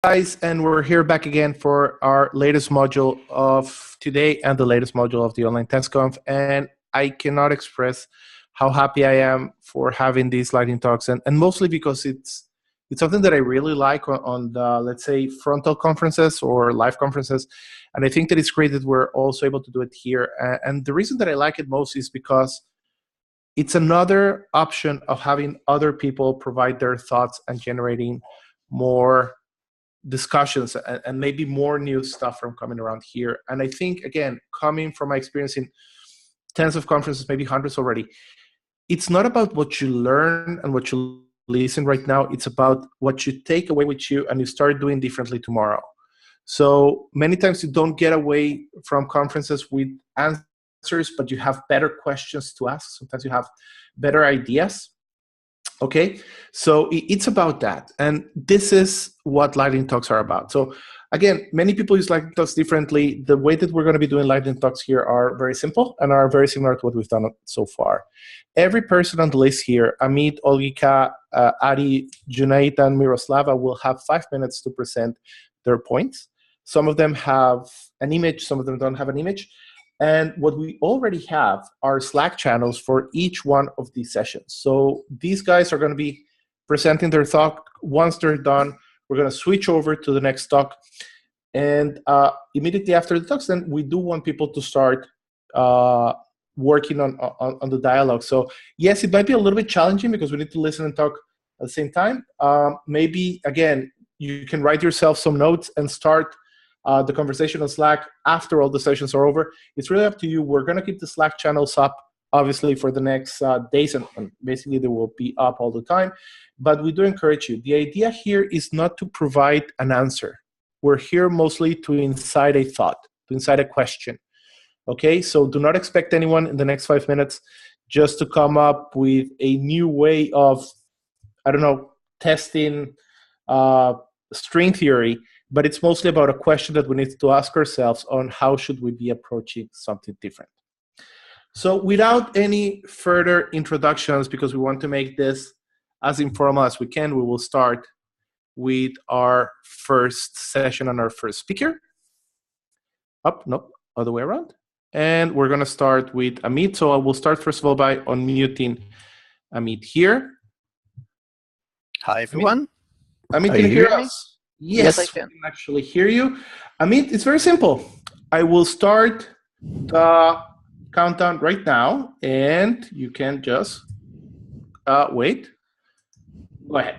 guys, and we're here back again for our latest module of today and the latest module of the OnlineTestConf. And I cannot express how happy I am for having these lightning talks, and mostly because it's something that I really like on the, let's say, frontal conferences or live conferences. And I think that it's great that we're also able to do it here. And the reason that I like it most is because it's another option of having other people provide their thoughts and generating more discussions and maybe more new stuff from coming around here. And I think, again, coming from my experience in tens of conferences, maybe hundreds already, it's not about what you learn and what you listen right now. It's about what you take away with you and you start doing differently tomorrow. So many times you don't get away from conferences with answers, but you have better questions to ask. Sometimes you have better ideas. Okay, so it's about that. And this is what lightning talks are about. So again, many people use lightning talks differently. The way that we're going to be doing lightning talks here are very simple and are very similar to what we've done so far. Every person on the list here, Amit, Olgica, Ari, Junaid, and Miroslava, will have 5 minutes to present their points. Some of them have an image, some of them don't have an image. And what we already have are Slack channels for each one of these sessions. So these guys are going to be presenting their talk. Once they're done, we're going to switch over to the next talk. And immediately after the talks, then we do want people to start working on the dialogue. So yes, it might be a little bit challenging because we need to listen and talk at the same time. Maybe, again, you can write yourself some notes and start the conversation on Slack after all the sessions are over. It's really up to you. We're going to keep the Slack channels up, obviously, for the next days, and basically they will be up all the time. But we do encourage you. The idea here is not to provide an answer. We're here mostly to incite a thought, to incite a question. Okay, so do not expect anyone in the next 5 minutes just to come up with a new way of, I don't know, testing string theory. But it's mostly about a question that we need to ask ourselves on how should we be approaching something different. So without any further introductions, because we want to make this as informal as we can, we will start with our first session and our first speaker. Nope, other way around. And we're going to start with Amit. So I will start, first of all, by unmuting Amit here. Hi, everyone. Amit, can you hear us? Yes, I can actually hear you. Amit, it's very simple. I will start the countdown right now, and you can just wait. Go ahead.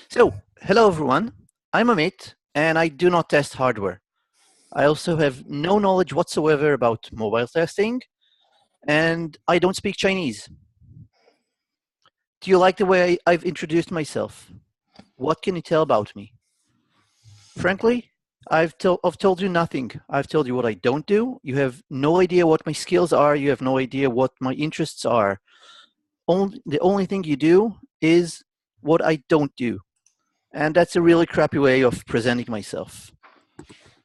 So, hello, everyone. I'm Amit, and I do not test hardware. I also have no knowledge whatsoever about mobile testing, and I don't speak Chinese. Do you like the way I've introduced myself? What can you tell about me? Frankly, I've told you nothing. I've told you what I don't do. You have no idea what my skills are. You have no idea what my interests are. The only thing you do is what I don't do. And that's a really crappy way of presenting myself.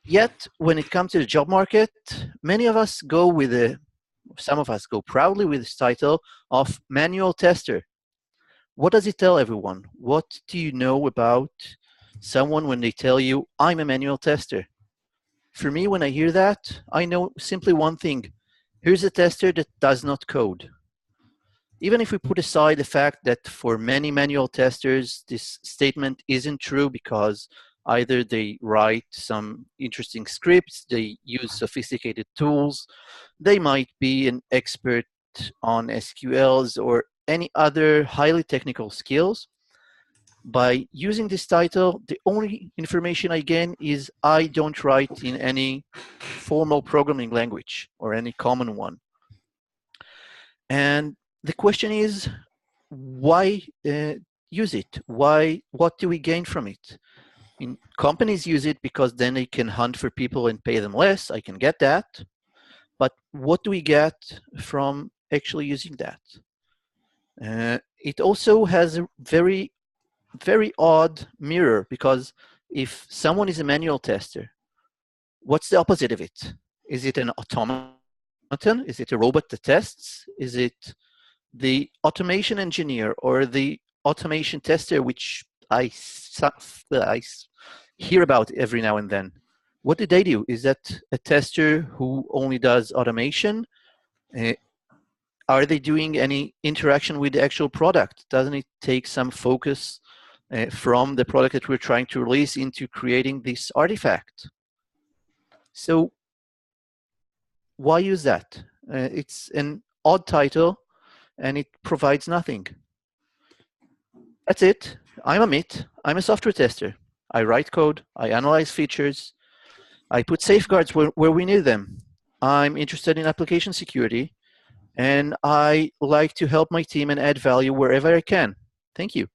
Yet, when it comes to the job market, many of us go with some of us go proudly with this title of manual tester. What does it tell everyone? What do you know about someone when they tell you, I'm a manual tester? For me, when I hear that, I know simply one thing. Here's a tester that does not code. Even if we put aside the fact that for many manual testers, this statement isn't true because either they write some interesting scripts, they use sophisticated tools, they might be an expert on SQLs or any other highly technical skills. By using this title, the only information I gain is I don't write in any formal programming language or any common one. And the question is, why use it? What do we gain from it? Companies use it because then they can hunt for people and pay them less. I can get that. But what do we get from actually using that? It also has a very odd mirror, because if someone is a manual tester, what's the opposite of it? Is it an automaton? Is it a robot that tests? Is it the automation engineer or the automation tester, which I hear about every now and then. What do they do? Is that a tester who only does automation? Are they doing any interaction with the actual product? Doesn't it take some focus from the product that we're trying to release into creating this artifact? So why use that? It's an odd title and it provides nothing. That's it. I'm Amit. I'm a software tester. I write code, I analyze features, I put safeguards where we need them. I'm interested in application security, and I like to help my team and add value wherever I can. Thank you.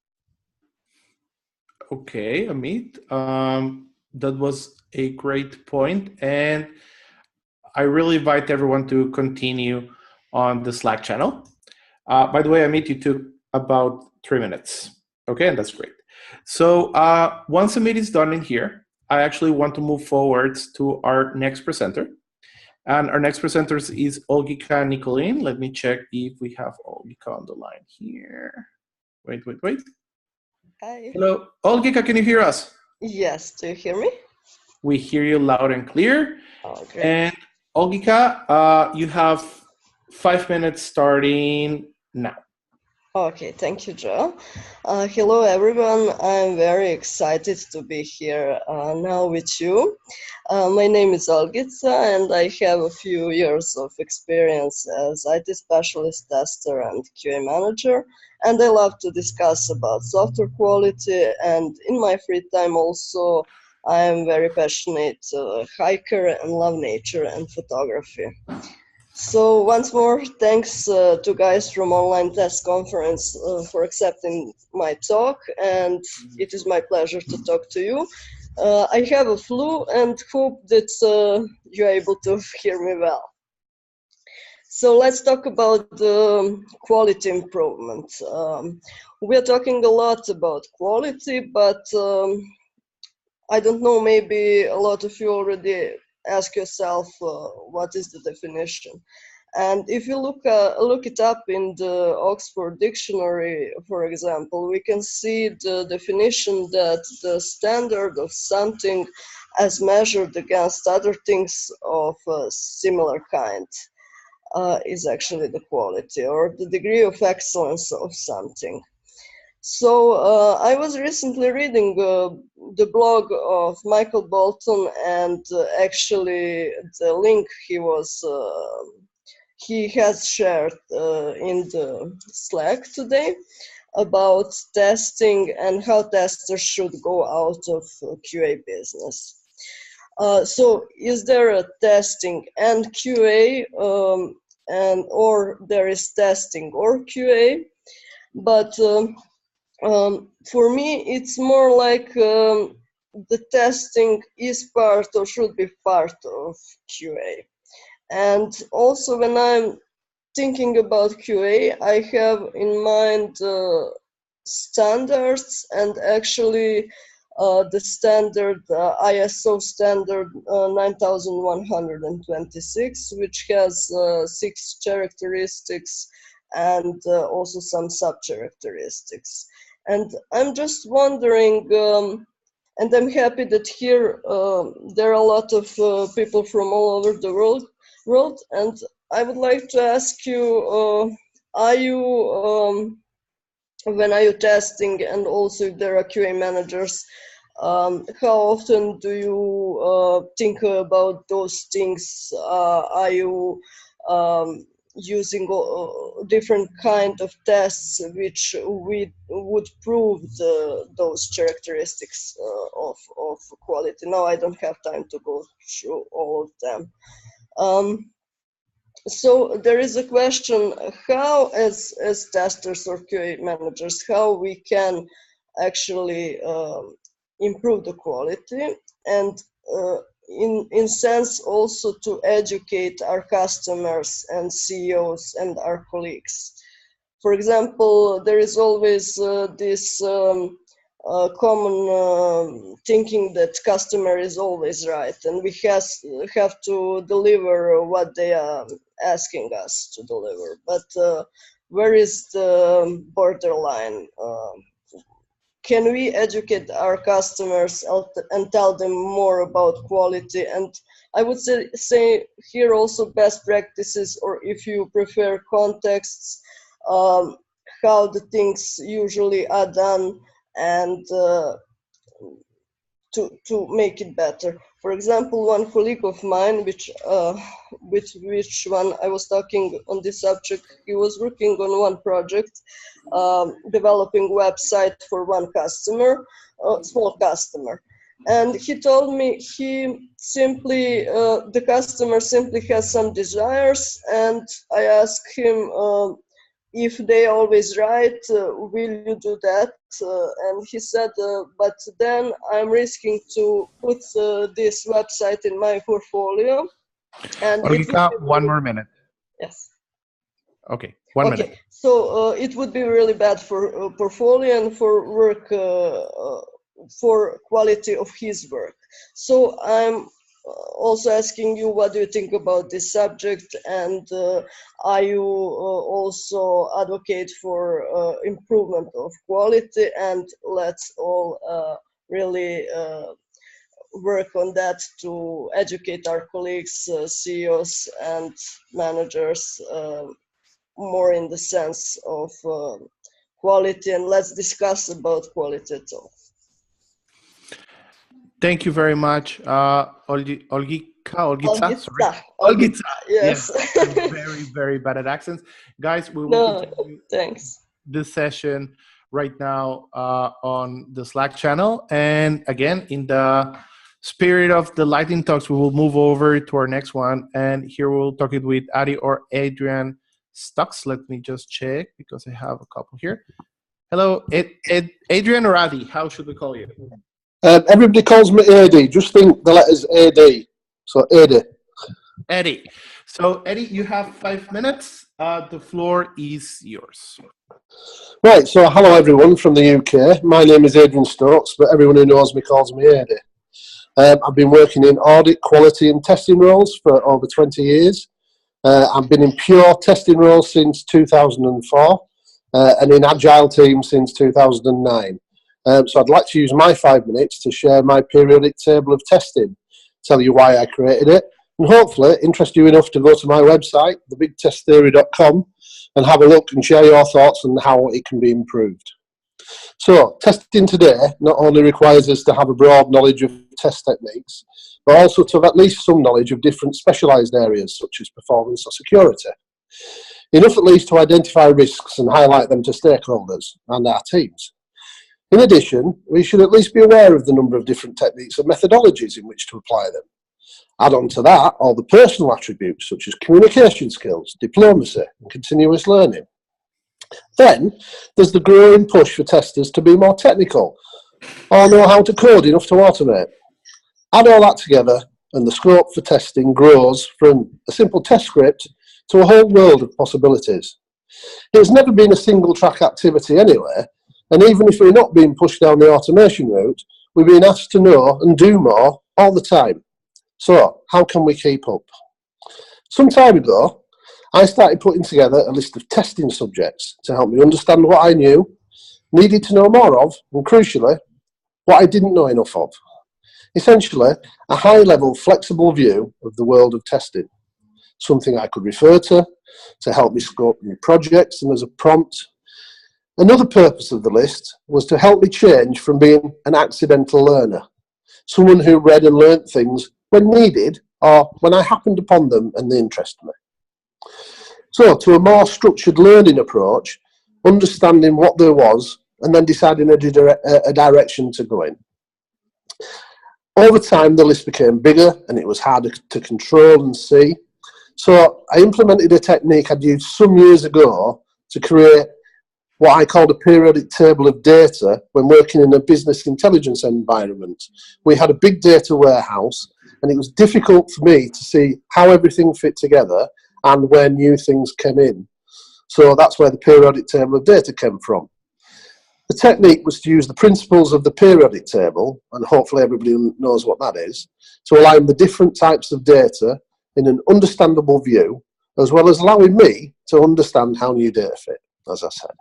Okay, Amit. That was a great point, and I really invite everyone to continue on the Slack channel. By the way, Amit, you took about 3 minutes. Okay, and that's great. So once Amit is done in here, I actually want to move forward to our next presenter. And our next presenter is Olgica Nikolin. Let me check if we have Olgica on the line here. Wait. Hi. Hello, Olgica, can you hear us? Yes, do you hear me? We hear you loud and clear. Oh, great. And Olgica, you have 5 minutes starting now. Okay, thank you, Joe. Hello, everyone. I'm very excited to be here now with you. My name is Olgica, and I have a few years of experience as IT specialist, tester, and QA manager. And I love to discuss about software quality. And in my free time, also, I am very passionate hiker and love nature and photography. So once more, thanks to guys from OnlineTestConf for accepting my talk, and it is my pleasure to talk to you. I have a flu and hope that you're able to hear me well. So let's talk about quality improvement. We are talking a lot about quality, but I don't know, maybe a lot of you already ask yourself what is the definition. And if you look it up in the Oxford Dictionary, for example, we can see the definition that the standard of something as measured against other things of a similar kind is actually the quality or the degree of excellence of something. So I was recently reading the blog of Michael Bolton, and actually the link he has shared in the Slack today about testing and how testers should go out of QA business. So is there a testing and QA, or there is testing or QA? But for me, it's more like the testing is part or should be part of QA. And also when I'm thinking about QA, I have in mind standards, and actually the standard ISO standard 9126, which has 6 characteristics and also some sub-characteristics. And I'm just wondering, and I'm happy that here there are a lot of people from all over the world, and I would like to ask you, are you, when are you testing, and also if there are QA managers, how often do you think about those things? Are you using different kind of tests which would prove those characteristics of quality? Now I don't have time to go through all of them. So there is a question, how as testers or QA managers, how we can actually improve the quality, and in sense also to educate our customers and CEOs and our colleagues. For example, there is always this common thinking that customer is always right, and we have to deliver what they are asking us to deliver. But where is the borderline? can we educate our customers and tell them more about quality? And I would say here also best practices, or if you prefer contexts, how the things usually are done, and to make it better. For example, one colleague of mine, with which one I was talking on this subject, he was working on one project, developing website for one customer, small customer. And he told me he simply, the customer simply has some desires, and I asked him, if they always write, will you do that? And he said, but then I'm risking to put this website in my portfolio. And Olgica, one more minute. Yes. Okay, one minute. So it would be really bad for portfolio and for work, for quality of his work. So I'm also asking you, what do you think about this subject, and are you also advocate for improvement of quality, and let's all really work on that to educate our colleagues, CEOs and managers more in the sense of quality, and let's discuss about quality at all. Thank you very much, Olgica. Yes. I'm very, very bad at accents. Guys, we will continue this session right now on the Slack channel. And again, in the spirit of the lightning talks, we will move over to our next one. And here we'll talk it with Adi or Adrian Stokes. Let me just check because I have a couple here. Hello, Adrian or Adi? How should we call you? Everybody calls me AD. Just think the letters AD. So AD. Eddie. So Eddie, you have 5 minutes. The floor is yours. Right. So hello everyone from the UK. My name is Adrian Stokes, but everyone who knows me calls me AD. I've been working in audit, quality and testing roles for over 20 years. I've been in pure testing roles since 2004 and in agile teams since 2009. So I'd like to use my 5 minutes to share my periodic table of testing, tell you why I created it, and hopefully interest you enough to go to my website, thebigtesttheory.com, and have a look and share your thoughts on how it can be improved. So testing today not only requires us to have a broad knowledge of test techniques, but also to have at least some knowledge of different specialised areas such as performance or security. Enough at least to identify risks and highlight them to stakeholders and our teams. In addition, we should at least be aware of the number of different techniques and methodologies in which to apply them. Add on to that all the personal attributes such as communication skills, diplomacy and continuous learning. Then there's the growing push for testers to be more technical or know how to code enough to automate. Add all that together and the scope for testing grows from a simple test script to a whole world of possibilities. It's never been a single track activity anyway, and even if we're not being pushed down the automation route, we're being asked to know and do more all the time. So how can we keep up? Some time ago, I started putting together a list of testing subjects to help me understand what I knew, needed to know more of, and crucially, what I didn't know enough of. Essentially, a high-level, flexible view of the world of testing. Something I could refer to help me scope new projects and as a prompt. Another purpose of the list was to help me change from being an accidental learner, someone who read and learnt things when needed or when I happened upon them and they interested me. So to a more structured learning approach, understanding what there was and then deciding a direction to go in. Over time, the list became bigger and it was harder to control and see. So I implemented a technique I'd used some years ago to create what I called a periodic table of data when working in a business intelligence environment. We had a big data warehouse and it was difficult for me to see how everything fit together and where new things came in. So that's where the periodic table of data came from. The technique was to use the principles of the periodic table, and hopefully everybody knows what that is, to align the different types of data in an understandable view, as well as allowing me to understand how new data fit, as I said.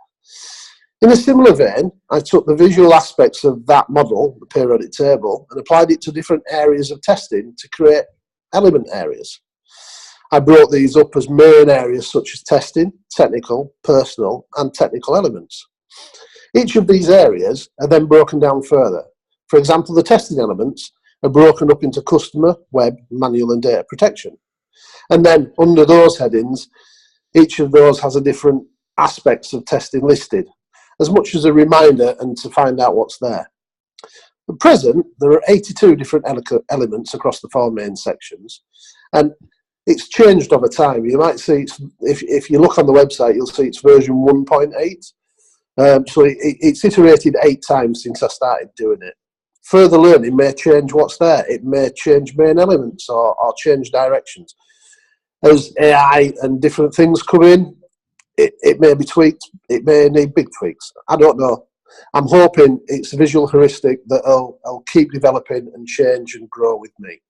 In a similar vein, I took the visual aspects of that model, the periodic table, and applied it to different areas of testing to create element areas. I brought these up as main areas such as testing, technical, personal, and technical elements. Each of these areas are then broken down further. For example, the testing elements are broken up into customer, web, manual, and data protection. And then under those headings, each of those has a different aspects of testing listed, as much as a reminder and to find out what's there. At present, there are 82 different elements across the 4 main sections, and it's changed over time. You might see, if you look on the website, you'll see it's version 1.8. So it's iterated 8 times since I started doing it. Further learning may change what's there. It may change main elements or change directions. As AI and different things come in, it may be tweaked. It may need big tweaks. I don't know. I'm hoping it's a visual heuristic that I'll keep developing and change and grow with me.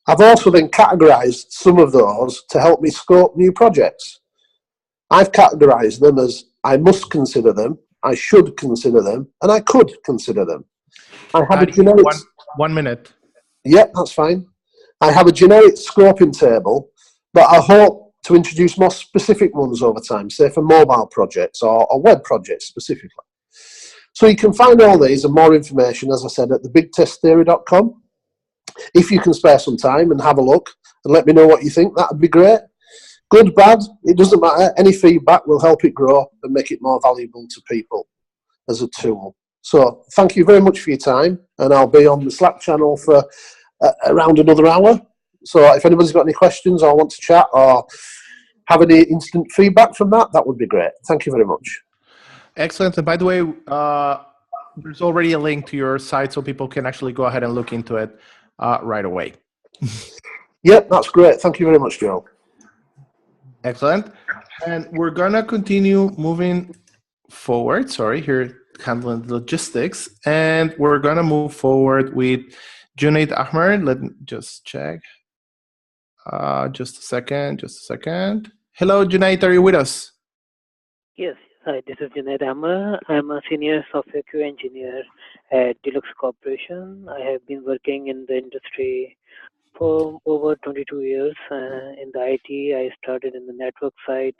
I've also then categorised some of those to help me scope new projects. I've categorised them as I must consider them, I should consider them, and I could consider them. I have a generic... 1 minute. Yep, that's fine. I have a generic scoping table, but I hope to introduce more specific ones over time, say for mobile projects or web projects specifically. So you can find all these and more information, as I said, at thebigtesttheory.com. If you can spare some time and have a look and let me know what you think, that would be great. Good, bad, it doesn't matter. Any feedback will help it grow and make it more valuable to people as a tool. So thank you very much for your time, and I'll be on the Slack channel for around another hour. So if anybody's got any questions or want to chat or have any instant feedback from that, that would be great. Thank you very much. Excellent. And by the way, there's already a link to your site so people can actually go ahead and look into it right away. Yep, that's great. Thank you very much, Joe. Excellent. And we're going to continue moving forward. Sorry, here handling the logistics. And we're going to move forward with Junaid Ahmer. Let me just check. Just a second. Hello, Junaid, are you with us? Yes, hi, this is Junaid Ahmer. I'm a senior software QA engineer at Deluxe Corporation. I have been working in the industry for over 22 years. In the IT, I started in the network side,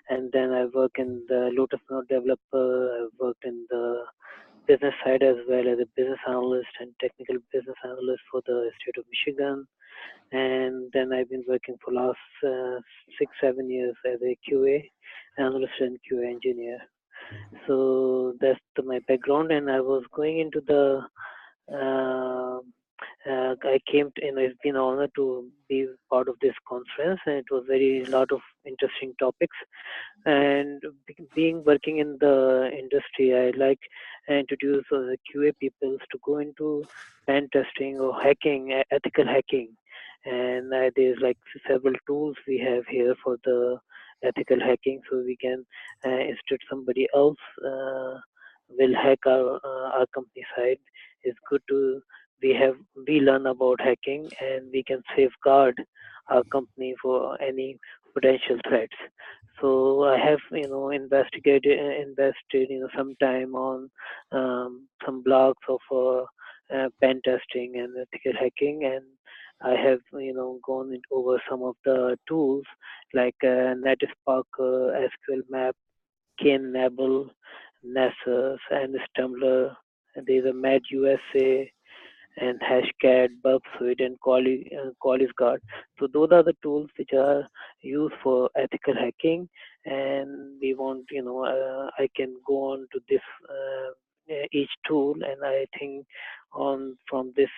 and then I work in the Lotus Note developer. I've worked in the business side as well as a business analyst and technical business analyst for the state of Michigan. And then I've been working for last 6-7 years as a QA analyst and QA engineer. So that's my background, and I was going into the I came to, and it's been an honor to be part of this conference, and it was a lot of interesting topics. And being working in the industry, I like introduce QA people to go into pen testing or hacking, ethical hacking. And there's like several tools we have here for the ethical hacking, so we can instead somebody else will hack our company side. It's good to we learn about hacking, and we can safeguard our company for any potential threats. So I have invested some time on some blogs of pen testing and ethical hacking, and I have gone over some of the tools like NetSpark, SQL Map, K-Enable, Nessus, and Stumbler. And there's a Mad USA and Hashcat, Bugsuite, and Qualys Guard. So those are the tools which are used for ethical hacking. And we want, I can go on to this each tool, and I think from this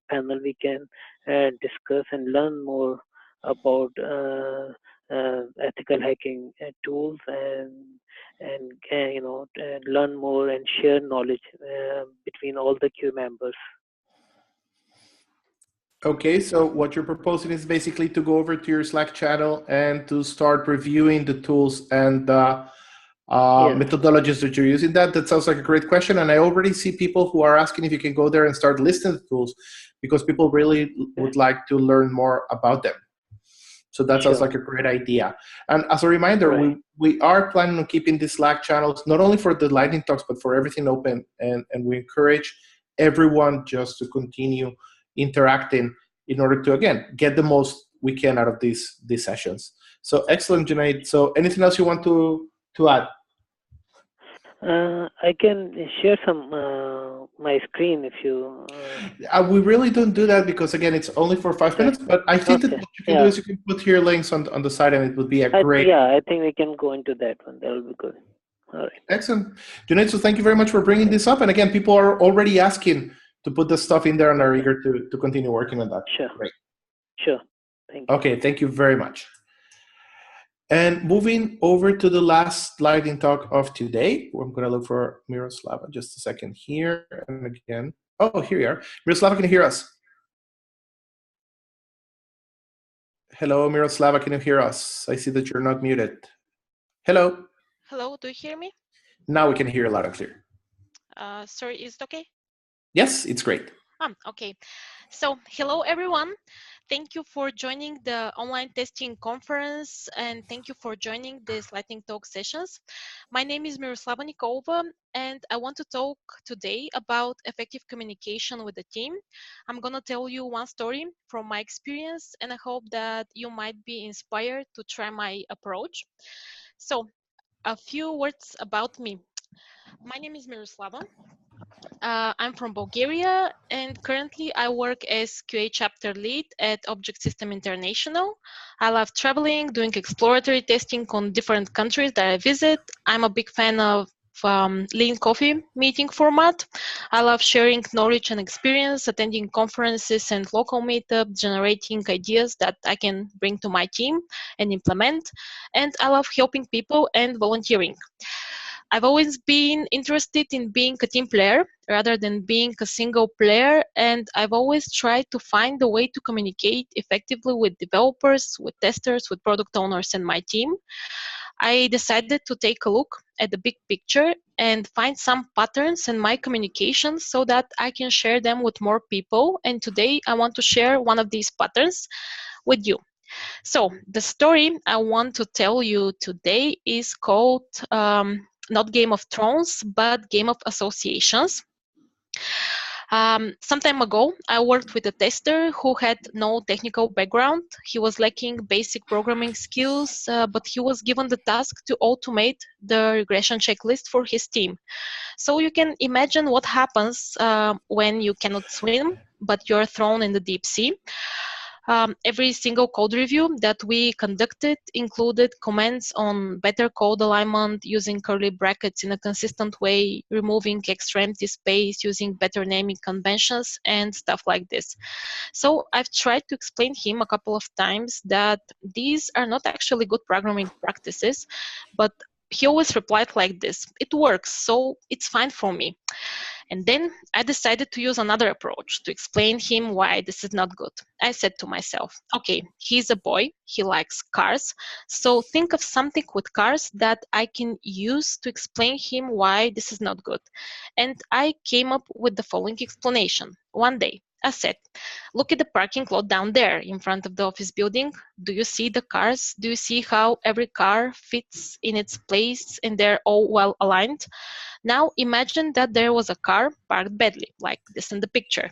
panel we can discuss and learn more about ethical hacking tools and learn more and share knowledge between all the Q members. Okay, so what you're proposing is basically to go over to your Slack channel and to start reviewing the tools and methodologies that you're using. That sounds like a great question, and I already see people who are asking if you can go there and start listing the tools because people really would like to learn more about them. So that sounds Sure. like a great idea. And as a reminder, Right. we are planning on keeping the Slack channels, not only for the lightning talks, but for everything open. And we encourage everyone just to continue interacting in order to, again, get the most we can out of these sessions. So excellent, Junaid. So anything else you want to add? I can share some my screen if you. We really don't do that because, again, it's only for 5 minutes. But I think that Okay. what you can do is you can put your links on the side, and it would be a great. I think we can go into that one. That will be good. All right. Excellent. Junaid, so thank you very much for bringing this up. And again, people are already asking to put the stuff in there and are eager to continue working on that. Sure. Great. Sure. Thank you. Okay, thank you very much. And moving over to the last lightning talk of today, I'm going to look for Miroslava just a second here. And again, oh, here you are. Miroslava, can you hear us? Hello, Miroslava, can you hear us? I see that you're not muted. Hello. Hello, do you hear me? Now we can hear you loud and clear. Sorry, is it okay? Yes, it's great. Okay. So, hello everyone. Thank you for joining the online testing conference and thank you for joining this lightning talk sessions. My name is Miroslava Nikolova and I want to talk today about effective communication with the team. I'm going to tell you one story from my experience and I hope that you might be inspired to try my approach. So, a few words about me. My name is Miroslava. I'm from Bulgaria and currently I work as QA chapter lead at Object System International. I love traveling, doing exploratory testing on different countries that I visit. I'm a big fan of lean coffee meeting format. I love sharing knowledge and experience, attending conferences and local meetups, generating ideas that I can bring to my team and implement. And I love helping people and volunteering. I've always been interested in being a team player rather than being a single player, and I've always tried to find a way to communicate effectively with developers, with testers, with product owners, and my team. I decided to take a look at the big picture and find some patterns in my communication so that I can share them with more people. And today I want to share one of these patterns with you. So the story I want to tell you today is called not Game of Thrones, but Game of Associations. Some time ago, I worked with a tester who had no technical background. He was lacking basic programming skills, but he was given the task to automate the regression checklist for his team. So you can imagine what happens when you cannot swim, but you're thrown in the deep sea. Every single code review that we conducted included comments on better code alignment, using curly brackets in a consistent way, removing extra empty space, using better naming conventions, and stuff like this. So I've tried to explain him a couple of times that these are not actually good programming practices, but he always replied like this: "It works, so it's fine for me." And then I decided to use another approach to explain him why this is not good. I said to myself, okay, he's a boy, he likes cars, so think of something with cars that I can use to explain him why this is not good. And I came up with the following explanation. One day, I said, look at the parking lot down there in front of the office building. Do you see the cars? Do you see how every car fits in its place and they're all well aligned? Now imagine that there was a car parked badly, like this in the picture.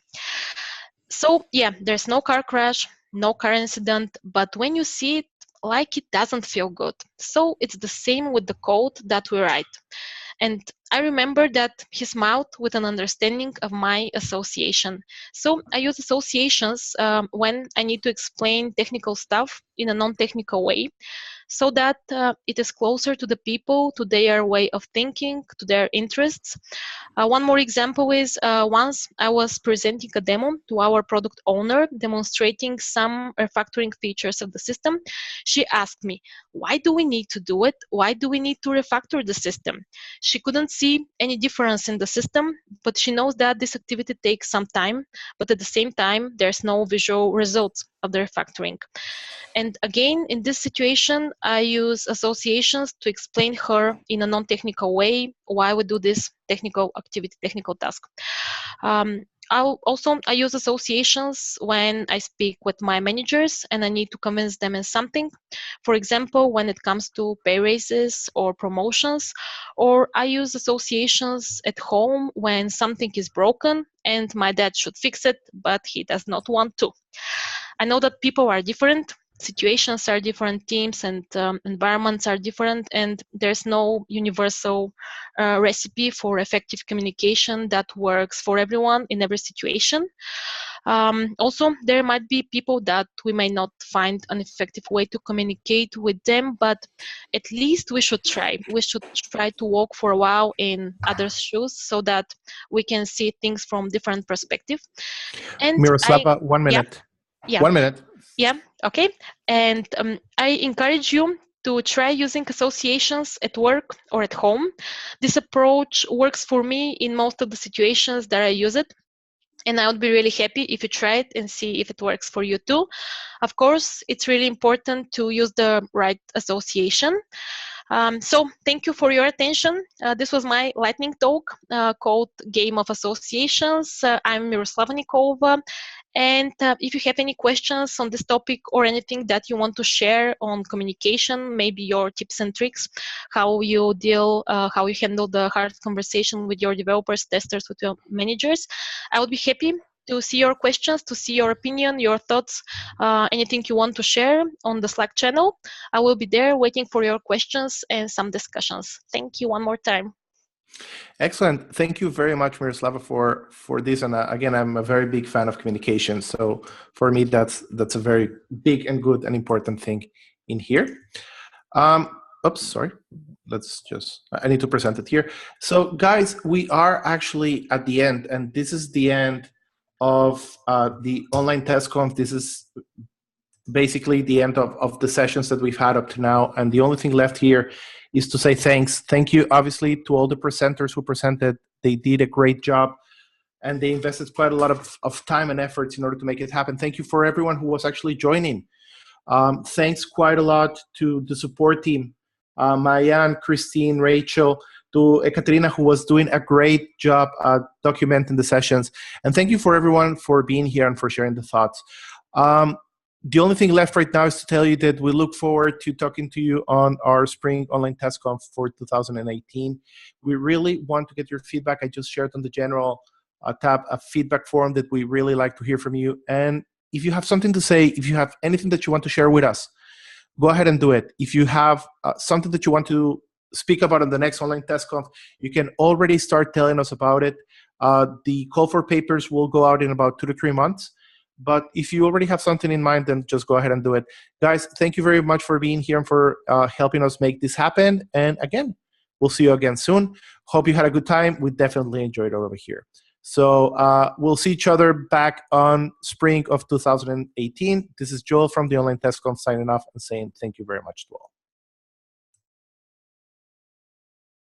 So yeah, there's no car crash, no car incident, but when you see it, like it doesn't feel good. So it's the same with the code that we write. And I remember that he smiled with an understanding of my association. So I use associations when I need to explain technical stuff in a non-technical way, so that it is closer to the people, to their way of thinking, to their interests. One more example is once I was presenting a demo to our product owner, demonstrating some refactoring features of the system. She asked me, why do we need to do it? Why do we need to refactor the system? She couldn't see any difference in the system, but she knows that this activity takes some time, but at the same time, there's no visual results of the refactoring. And again, in this situation, I use associations to explain her in a non-technical way why we do this technical activity, technical task. I use associations when I speak with my managers and I need to convince them in something. For example, when it comes to pay raises or promotions, or I use associations at home when something is broken and my dad should fix it, but he does not want to. I know that people are different, situations are different, teams and environments are different, and there's no universal recipe for effective communication that works for everyone in every situation. Also, there might be people that we may not find an effective way to communicate with them, but at least we should try. We should try to walk for a while in others' shoes so that we can see things from different perspectives. And Miroslava, 1 minute. Yeah. 1 minute. Yeah, okay. And I encourage you to try using associations at work or at home. This approach works for me in most of the situations that I use it. And I would be really happy if you try it and see if it works for you too. Of course, it's really important to use the right association. So thank you for your attention. This was my lightning talk called Game of Associations. I'm Miroslava Nikolova. And if you have any questions on this topic or anything that you want to share on communication, maybe your tips and tricks, how you handle the hard conversation with your developers, testers, with your managers, I would be happy to see your questions, to see your opinion, your thoughts, anything you want to share on the Slack channel. I will be there waiting for your questions and some discussions. Thank you one more time. Excellent. Thank you very much, Miroslava, for this. And again, I'm a very big fan of communication. So for me, that's a very big and good and important thing in here. Oops, sorry. I need to present it here. So guys, we are actually at the end, and this is the end of the online TestConf. This is basically the end of the sessions that we've had up to now. And the only thing left here is to say thanks. Thank you, obviously, to all the presenters who presented. They did a great job, and they invested quite a lot of time and efforts in order to make it happen. Thank you for everyone who was actually joining. Thanks quite a lot to the support team, Marianne, Christine, Rachel, to Ekaterina, who was doing a great job documenting the sessions. And thank you for everyone for being here and for sharing the thoughts. The only thing left right now is to tell you that we look forward to talking to you on our Spring Online TestConf for 2018. We really want to get your feedback. I just shared on the general tab a feedback form that we really like to hear from you. And if you have something to say, if you have anything that you want to share with us, go ahead and do it. If you have something that you want to speak about on the next Online TestConf, you can already start telling us about it. The call for papers will go out in about 2 to 3 months. But if you already have something in mind, then just go ahead and do it. Guys, thank you very much for being here and for helping us make this happen. And again, we'll see you again soon. Hope you had a good time. We definitely enjoyed it over here. So we'll see each other back on spring of 2018. This is Joel from the Online TestConf signing off and saying thank you very much to all.